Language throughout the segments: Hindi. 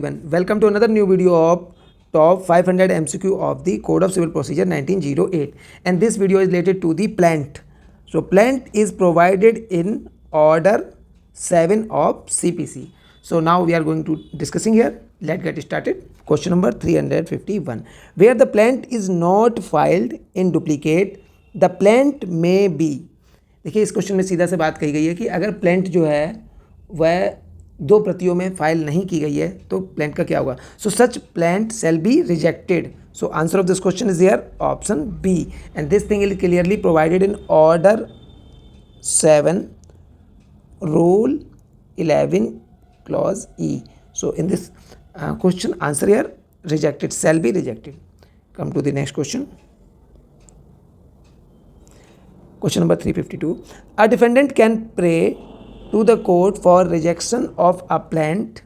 everyone, welcome to another new video of top 500 MCQ of the Code of Civil Procedure 1908, and this video is related to the plant. So plant is provided in order 7 of CPC. So now we are going to discussing here. Let's get started. Question number 351. Where the plant is not filed in duplicate, the plant may be. देखिए इस क्वेश्चन में सीधा से बात कही गई है कि अगर प्लेंट जो है वह दो प्रतियों में फाइल नहीं की गई है तो प्लेंट का क्या होगा. So such plaint shall be rejected. So answer of this question is here option B, and this thing is clearly provided in order 7 rule 11 clause E. So in this question answer here rejected, shall be rejected. Come to the next question. Question number 352. A defendant can pray to the court for rejection of a plant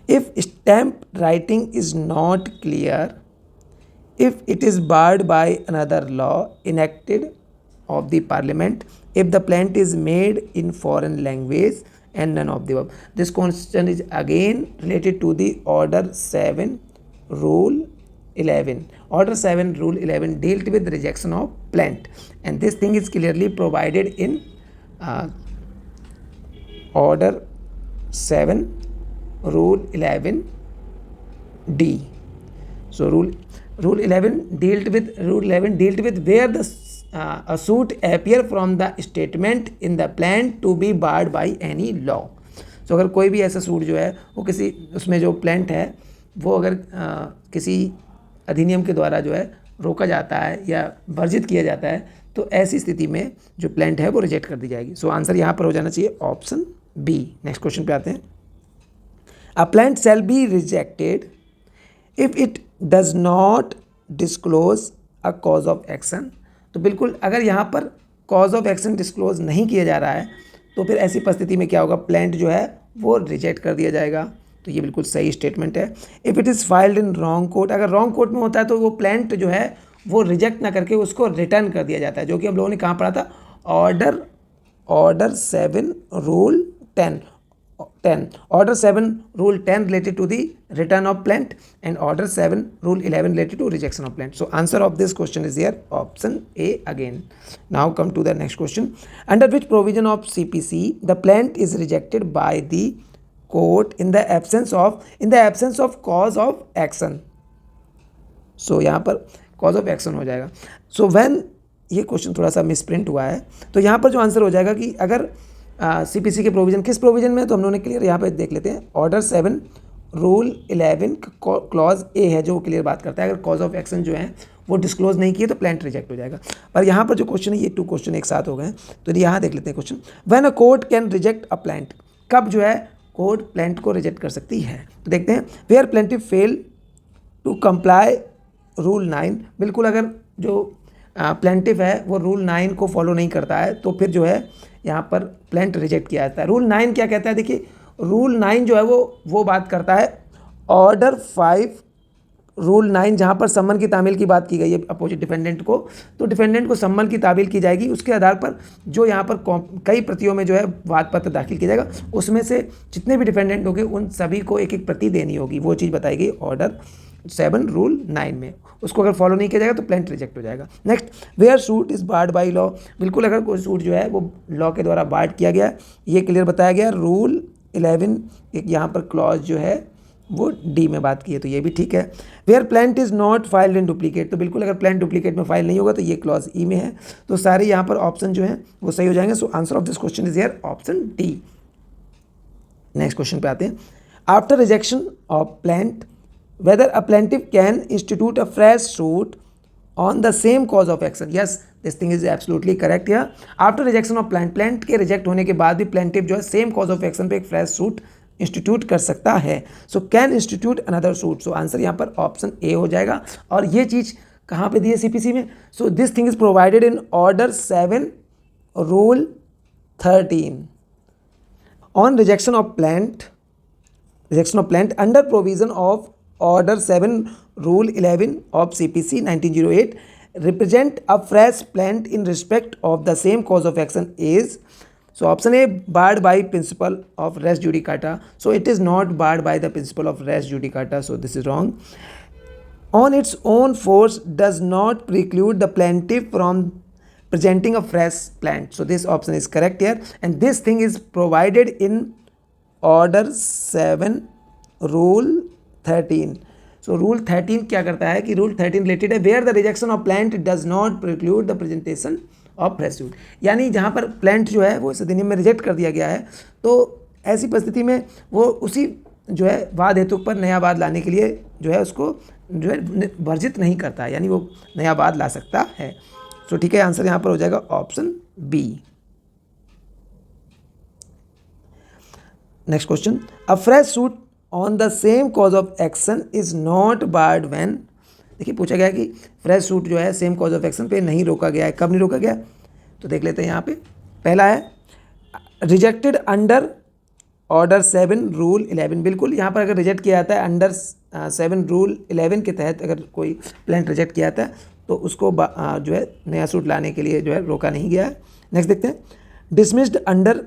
if stamp writing is not clear, if it is barred by another law enacted of the parliament, if the plant is made in foreign language, and none of the above. This question is again related to the order 7 rule 11. Order 7 rule 11 dealt with rejection of plant, and this thing is clearly provided in order 7 rule 11 D. So rule 11 dealt with where the a suit appear from the statement in the plan to be barred by any law. So अगर कोई भी ऐसा सूट जो है वो किसी उसमें जो प्लांट है वो अगर किसी अधिनियम के द्वारा जो है रोका जाता है या वर्जित किया जाता है तो ऐसी स्थिति में जो प्लांट है वो रिजेक्ट कर दी जाएगी. सो आंसर यहाँ पर हो जाना चाहिए ऑप्शन बी. नेक्स्ट क्वेश्चन पे आते हैं. A plant shell be rejected if it does not disclose a cause of action. तो बिल्कुल अगर यहाँ पर कॉज ऑफ एक्शन डिस्क्लोज नहीं किया जा रहा है तो फिर ऐसी परिस्थिति में क्या होगा, प्लांट जो है वो रिजेक्ट कर दिया जाएगा. तो ये बिल्कुल सही स्टेटमेंट है. If it is filed in wrong court, अगर रॉन्ग कोर्ट में होता है तो वो प्लांट जो है वो रिजेक्ट ना करके उसको रिटर्न कर दिया जाता है, जो कि हम लोगों ने कहाँ पढ़ा था, order 7 rule 10. Order 7 rule 10 related to the return of plant, and order 7 rule 11 related to rejection of plant. So answer of this question is here option A again. Now come to the next question. Under which provision of CPC the plant is rejected by the court in the absence of cause of action. So यहाँ पर cause of action हो जाएगा. So when ये क्वेश्चन थोड़ा सा मिसप्रिंट हुआ है तो यहाँ पर जो आंसर हो जाएगा कि अगर CPC के प्रोविज़न किस प्रोविज़न में, तो हम लोगों ने क्लियर यहाँ पे देख लेते हैं. ऑर्डर 7 रूल 11 क्लॉज ए है जो क्लियर बात करता है अगर कॉज ऑफ एक्शन जो है वो डिस्क्लोज नहीं किए तो प्लांट रिजेक्ट हो जाएगा. पर यहाँ पर जो क्वेश्चन है ये 2 क्वेश्चन एक साथ हो गए, तो यहाँ देख लेते हैं question. When a court can reject a plant, कब जो है कोर्ट प्लांट को रिजेक्ट कर सकती है. तो देखते हैं. Where plaintiff fail to comply rule 9. बिल्कुल अगर जो प्लेंटिव है वो रूल 9 को फॉलो नहीं करता है तो फिर जो है यहाँ पर प्लांट रिजेक्ट किया जाता है. रूल 9 क्या कहता है, देखिए रूल 9 जो है वो बात करता है ऑर्डर 5 रूल 9, जहाँ पर सम्मन की तामील की बात की गई है अपोजिट डिफेंडेंट को, तो डिफेंडेंट को सम्मन की तामील की जाएगी. उसके आधार पर जो यहाँ पर कई प्रतियों में जो है वाद पत्र दाखिल किया जाएगा, उसमें से जितने भी डिफेंडेंट होंगे उन सभी को एक एक प्रति देनी होगी. वो चीज़ बताई गई ऑर्डर 7 रूल 9 में. उसको अगर फॉलो नहीं किया जाएगा तो प्लांट रिजेक्ट हो जाएगा. Next, where suit is barred by law. बिल्कुल अगर कोई सूट जो है वो लॉ के द्वारा बार्ड किया गया, ये क्लियर बताया गया. रूल 11 एक यहाँ पर क्लॉज जो है वो डी में बात की है, तो ये भी ठीक है. Where plaint is not filed in duplicate, तो बिल्कुल अगर प्लांट डुप्लीकेट में फाइल नहीं होगा तो ये क्लॉज ई में है. तो सारे यहाँ पर ऑप्शन जो हैं वो सही हो जाएंगे. सो answer of this question is here option D. Next question पे आते हैं. After rejection of plant, whether a plaintiff can institute a fresh suit on the same cause of action. Yes, this thing is absolutely correct here. After rejection of plant के रिजेक्ट होने के बाद भी प्लेंटिव जो है सेम कॉज ऑफ एक्शन पे एक फ्रेश सूट इंस्टीट्यूट कर सकता है. So can institute another suit. So answer यहाँ पर ऑप्शन ए हो जाएगा. और ये चीज़ कहाँ पे दी है CPC में. So this thing is provided in order 7 rule 13 on rejection of plant under provision of Order 7 Rule 11 of CPC 1908 represent a fresh plant in respect of the same cause of action is. So option A, barred by principle of res judicata. So it is not barred by the principle of res judicata. So this is wrong. On its own force does not preclude the plaintiff from presenting a fresh plaint. So this option is correct here, and this thing is provided in order 7 rule 13. So rule 13 क्या करता है कि रूल 13 रिलेटेड है where the rejection of plaint does not preclude the presentation of fresh suit, यानी जहाँ पर प्लांट जो है वो इस अधिनियम में रिजेक्ट कर दिया गया है, तो ऐसी परिस्थिति में वो उसी जो है वाद हेतु पर नया वाद लाने के लिए जो है उसको जो है वर्जित नहीं करता है, यानी वो नया वाद ला सकता है. तो ठीक है, आंसर यहाँ पर हो जाएगा option B. Next question, a fresh suit on the same cause of action is not barred when. देखिए पूछा गया कि फ्रेश सूट जो है सेम कॉज ऑफ एक्शन पे नहीं रोका गया है. कब नहीं रोका गया, तो देख लेते हैं यहाँ पे. पहला है रिजेक्टेड अंडर ऑर्डर 7 रूल 11. बिल्कुल यहाँ पर अगर रिजेक्ट किया जाता है अंडर 7 रूल 11 के तहत अगर कोई प्लांट रिजेक्ट किया जाता है तो उसको जो है नया सूट लाने के लिए जो है रोका नहीं गया है. नेक्स्ट देखते हैं, डिसमिस्ड अंडर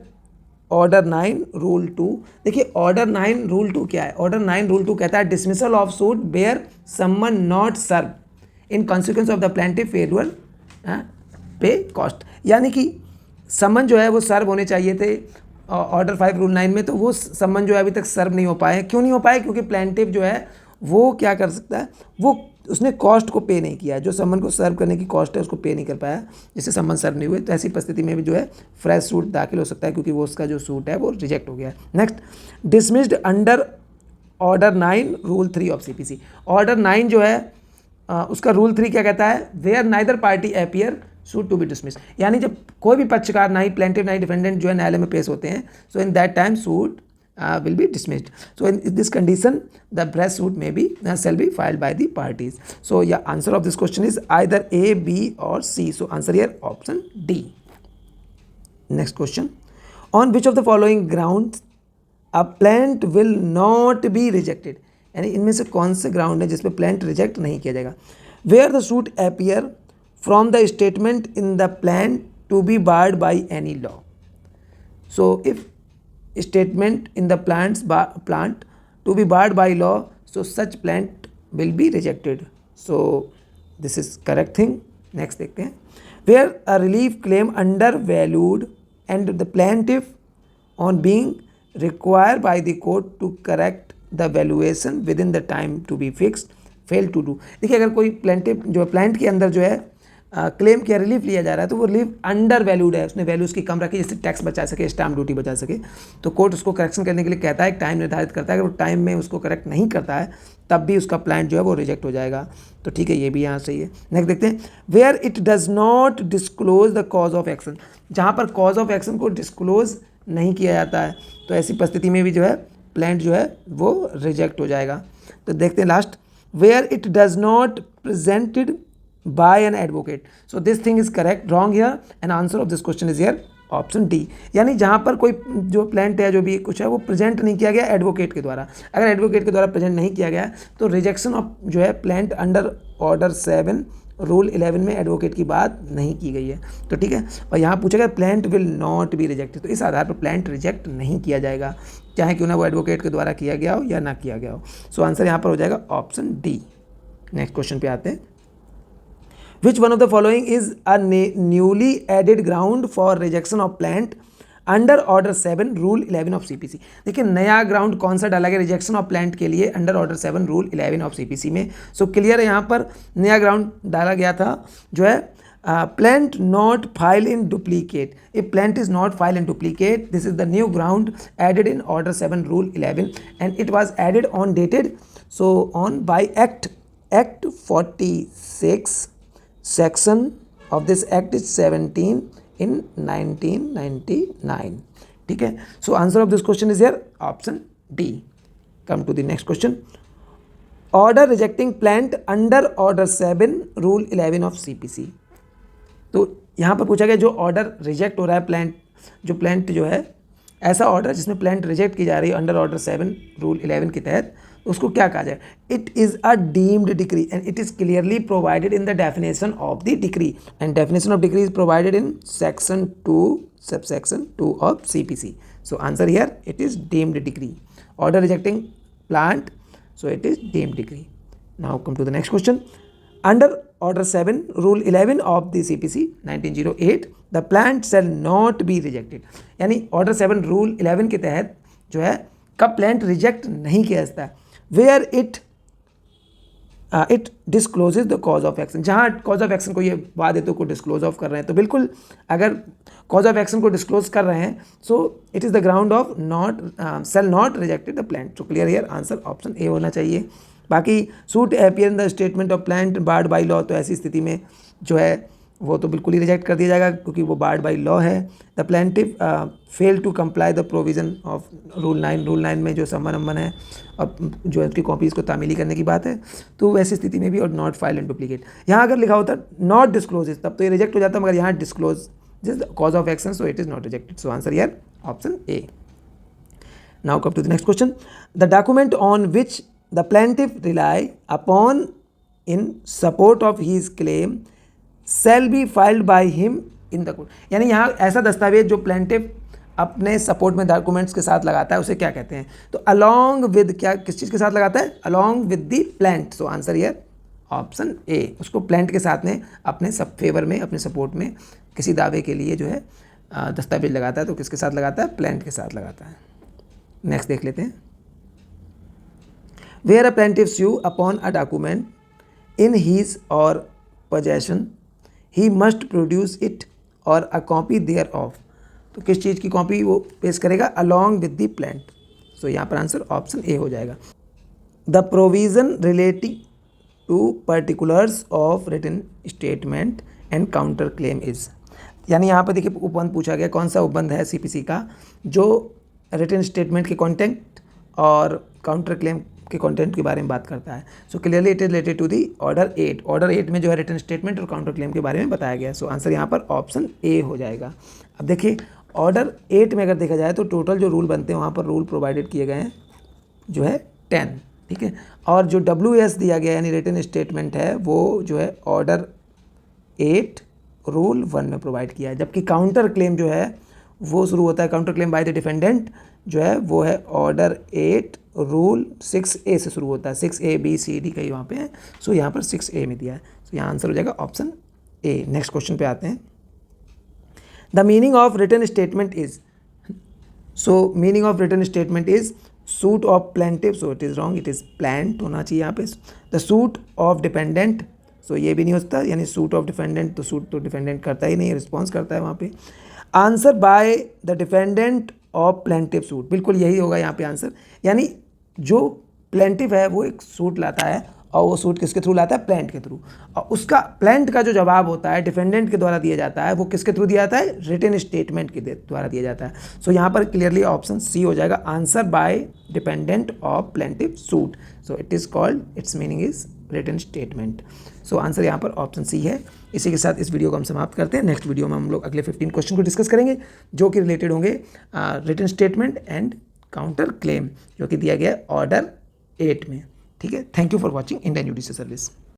ऑर्डर 9 रूल 2. देखिए ऑर्डर 9 रूल 2 क्या है. ऑर्डर 9 रूल 2 कहता है dismissal of suit where summon not serve in consequence of the plaintiff failure pay cost, यानी कि समन जो है वो सर्व होने चाहिए थे ऑर्डर 5 रूल 9 में, तो वो समन जो है अभी तक सर्व नहीं हो पाए. क्यों नहीं हो पाए, क्योंकि प्लांटिव जो है वो क्या कर सकता है, वो उसने कॉस्ट को पे नहीं किया, जो समन को सर्व करने की कॉस्ट है उसको पे नहीं कर पाया, जिससे समन सर्व नहीं हुए. तो ऐसी परिस्थिति में भी जो है फ्रेश सूट दाखिल हो सकता है, क्योंकि वो उसका जो सूट है वो रिजेक्ट हो गया है. Next, dismissed under order 9 rule 3 ऑफ CPC. ऑर्डर 9 जो है उसका रूल 3 क्या कहता है, where neither party appear suit to be dismiss, यानी जब कोई भी पक्षकार ना ही प्लेंटिव ना ही डिफेंडेंट जो है न्यायालय में पेश होते हैं, so in that time suit will be dismissed. So in this condition the fresh suit may be shall be filed by the parties. So yeah, answer of this question is either A, B or C. So answer here option D. Next question, on which of the following grounds a plant will not be rejected, यानी इनमें से कौन से ग्राउंड है जिसपे प्लांट रिजेक्ट नहीं किया जाएगा. Where the suit appear from the statement in the plan to be barred by any law. So if statement in the plant to be barred by law, so such plant will be rejected. So this is correct thing. Next देखते हैं, where a relief claim undervalued and the plaintiff on being required by the court to correct the valuation within the time to be fixed fail to do. देखिए अगर कोई प्लांटिव जो प्लांट के अंदर जो है क्लेम किया, रिलीफ लिया जा रहा है, तो वो रिलीफ अंडर वैल्यूड है, उसने वैल्यू उसकी कम रखी जिससे टैक्स बचा सके, स्टाम्प ड्यूटी बचा सके, तो कोर्ट उसको करेक्शन करने के लिए कहता है, एक टाइम निर्धारित करता है. अगर वो टाइम में उसको करेक्ट नहीं करता है तब भी उसका प्लांट जो है वो रिजेक्ट हो जाएगा. तो ठीक है, ये भी यहाँ सही है. नेक्स्ट देखते हैं, where it does not disclose the cause of action. जहाँ पर कॉज ऑफ एक्शन को डिस्क्लोज नहीं किया जाता है तो ऐसी परिस्थिति में भी जो है प्लांट जो है वो रिजेक्ट हो जाएगा. तो देखते हैं last, where it does not presented by an advocate. So this thing is correct. Wrong here, and answer of this question is here option D. यानी जहाँ पर कोई जो प्लांट है जो भी कुछ है वो प्रेजेंट नहीं किया गया एडवोकेट के द्वारा. अगर एडवोकेट के द्वारा प्रेजेंट नहीं किया गया तो रिजेक्शन ऑफ जो है प्लांट अंडर ऑर्डर 7 रूल 11 में एडवोकेट की बात नहीं की गई है. तो ठीक है, और यहाँ पूछा गया plant will not be rejected, तो इस आधार पर प्लांट रिजेक्ट नहीं किया जाएगा, चाहे क्यों ना वो एडवोकेट के द्वारा किया गया हो या ना किया गया हो. सो आंसर यहाँ पर हो जाएगा ऑप्शन डी. नेक्स्ट क्वेश्चन पे आते हैं, which one of the following is a newly added ground for rejection of plant under order 7 rule 11 of CPC. देखिए नया ग्राउंड कौन सा डाला गया रिजेक्शन ऑफ प्लांट के लिए under order 7 rule 11 of CPC में. सो क्लियर है, यहाँ पर नया ग्राउंड डाला गया था जो है plant not file in duplicate. If plant is not file in duplicate, this is the new ground added in order 7 rule 11 and it was added on dated so on by act 46 section of this act is 17 in 1999. ठीक है, so answer of this question is here option D. Come to the next question, order rejecting plant under order 7 rule 11 of CPC. तो यहाँ पर पूछा गया जो ऑर्डर रिजेक्ट हो रहा है प्लांट जो है ऐसा ऑर्डर जिसमें प्लांट रिजेक्ट की जा रही है अंडर ऑर्डर 7 रूल 11 के तहत, उसको क्या कहा जाए? It is a deemed decree and it is clearly provided in the definition of the decree and definition of decree is provided in section 2 subsection 2 of CPC. So answer here, it is deemed decree. Order rejecting plant, so it is deemed decree. Now come to the next question. Under order 7 rule 11 of the CPC 1908, the plant shall not be rejected. यानी order 7 rule 11 के तहत जो है कब प्लांट रिजेक्ट नहीं किया जाता है? Where it discloses the cause of action. जहाँ कॉज ऑफ एक्शन को ये वाद हेतु को डिस्क्लोज ऑफ कर रहे हैं, तो बिल्कुल अगर कॉज ऑफ एक्शन को डिस्क्लोज कर रहे हैं, so it is the ground of not shall not rejected the plaint. तो clear here answer option A होना चाहिए. बाकी suit appear in the statement of plaint barred by law, तो ऐसी स्थिति में जो है वो तो बिल्कुल ही रिजेक्ट कर दिया जाएगा क्योंकि वो बार्ड बाई लॉ है. The plaintiff fail to comply the provision of rule 9. Rule 9 में जो सम्मन अम्मन है और जो उसकी कॉपीज़ को तामीली करने की बात है, तो वैसी स्थिति में भी. और नॉट फाइल एंड डुप्लीकेट, यहाँ अगर लिखा होता नॉट डिस्क्लोजेज तब तो ये रिजेक्ट हो जाता, मगर यहाँ disclose the cause of action, so it is not rejected. So answer here option A. Now come to the next question. The document on which the plaintiff rely upon in support of his claim shall be filed by him in the court. यानी यहाँ ऐसा दस्तावेज जो प्लांटिव अपने सपोर्ट में डॉक्यूमेंट्स के साथ लगाता है उसे क्या कहते हैं? तो अलॉन्ग विद, क्या किस चीज़ के साथ लगाता है? Along with the plant. So answer here option ए. उसको प्लांट के साथ में अपने सब फेवर में, अपने सपोर्ट में किसी दावे के लिए जो है दस्तावेज लगाता है, तो किसके साथ लगाता है? प्लांट के साथ लगाता है. नेक्स्ट देख लेते हैं. Where a plaintiff sue upon a document in his or possession, he must produce it or a copy thereof. तो किस चीज़ की कॉपी वो पेश करेगा? along with the plant. सो यहाँ पर आंसर ऑप्शन ए हो जाएगा. The provision relating to particulars of written statement and counter claim is. यानी यहाँ पर देखिए उपबंध पूछा गया, कौन सा उपबंध है CPC का जो रिटन स्टेटमेंट के कॉन्टेंट और काउंटर क्लेम के कंटेंट के बारे में बात करता है. So clearly it is related to the order 8. Order 8 में जो है रिटन स्टेटमेंट और काउंटर क्लेम के बारे में बताया गया. सो आंसर यहाँ पर ऑप्शन ए हो जाएगा. अब देखिए ऑर्डर 8 में अगर देखा जाए तो टोटल जो रूल बनते हैं वहाँ पर रूल प्रोवाइडेड किए गए हैं जो है 10. ठीक है, और जो WS दिया गया यानी रिटन स्टेटमेंट है वो जो है ऑर्डर 8 रूल 1 में प्रोवाइड किया है. जबकि काउंटर क्लेम जो है वो शुरू होता है, counter claim bye the defendant जो है वो है ऑर्डर 8 रूल 6A से शुरू होता है. 6A B C D कई वहाँ पे हैं. सो यहाँ पर 6A में दिया है. सो यहाँ आंसर हो जाएगा ऑप्शन ए. नेक्स्ट क्वेश्चन पे आते हैं. The meaning of written statement is, so meaning of written statement is suit of plaintiff, so it is wrong, it is plaint होना चाहिए यहाँ पे. The suit of dependent, so ये भी नहीं होता, यानी सूट ऑफ डिफेंडेंट, तो सूट तो डिफेंडेंट करता ही नहीं, रिस्पॉन्स करता है वहाँ पे. Answer by the defendant of plaintiff suit, बिल्कुल यही होगा यहाँ पे आंसर. यानी जो प्लेंटिव है वो एक सूट लाता है और वो सूट किसके थ्रू लाता है? प्लांट के थ्रू. और उसका प्लांट का जो जवाब होता है डिफेंडेंट के द्वारा दिया जाता है, वो किसके थ्रू दिया जाता है? रिटन स्टेटमेंट के द्वारा दिया जाता है. सो यहाँ पर क्लियरली ऑप्शन सी हो जाएगा. Answer by dependent of plaintiff suit, so it is called, it's meaning is written statement. So answer यहाँ पर ऑप्शन सी है. इसी के साथ इस वीडियो को हम समाप्त करते हैं. नेक्स्ट वीडियो में हम लोग अगले 15 क्वेश्चन को डिस्कस करेंगे जो कि रिलेटेड होंगे written statement and counter claim जो कि दिया गया है ऑर्डर 8 में. ठीक है, thank you for watching Indian judicial service.